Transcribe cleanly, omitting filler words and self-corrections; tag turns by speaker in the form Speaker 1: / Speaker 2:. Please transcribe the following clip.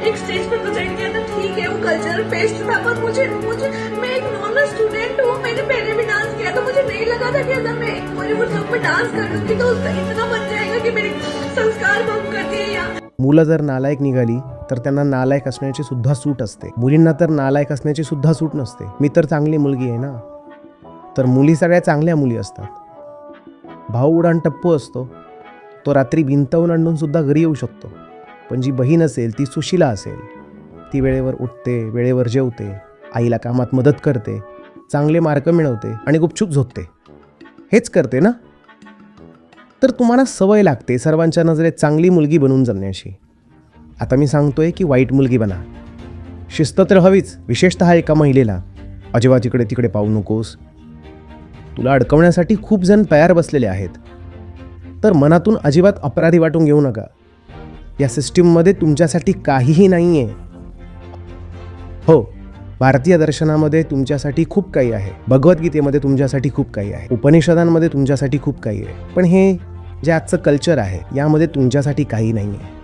Speaker 1: एक स्टेज पर present KIA था, ठीक है वो कल्चरल फेस्ट था, पर मुझे मैं एक नॉर्मल स्टूडेंट हूँ, मैंने पहले भी डांस किया तो मुझे नहीं लगा था कि अगर मैं एक बॉलीवुड सॉन्ग में डांस कर लूंगी तो उसका इतना बन जाएगा कि मेरे संस्कार भंग कर दिए। या
Speaker 2: मुलं जर नालायक निघाली तर त्यांना नालायक असण्याची सुद्धा सूट असते, मुलींना तर नालायक असण्याची सुद्धा सूट नसते। मी तर चांगली मुलगी आहे ना, तर मुली सगळ्या चांगल्या मुली असतात। भाऊ उडाण टप्पू असतो, तो रात्री भिंत ओलांडून सुद्धा घरी येऊ शकतो, पण जी बहीण असेल ती सुशिला असेल, ती वेळेवर उठते, वेळेवर जेवते, आईला कामात मदत करते, चांगले मार्क मिळवते आणि गुपचूप झोपते, हेच करते ना। तर तुम्हाला सवय लागते सर्वांच्या नजरेत चांगली मुलगी बनून जगण्याची। आता मी सांगतोय की वाईट मुलगी बना। शिस्त तर हवीच, विशेषतः एका महिलेला। अजिबात इकडे तिकडे पाहू नकोस, तुला अडकवण्यासाठी खूप जण तयार बसलेले आहेत। तर मनातून अजिबात अपराधी वाटून घेऊ नका, या सिस्टीममध्ये तुमच्यासाठी काहीही नाही आहे। हो, भारतीय दर्शनामध्ये तुमच्यासाठी खूप काही आहे, भगवद्गीतेमध्ये तुमच्यासाठी खूप काही आहे, उपनिषदांमध्ये तुमच्यासाठी खूप काही आहे, पण हे जे आजचं कल्चर आहे यामध्ये तुमच्यासाठी काही नाही आहे।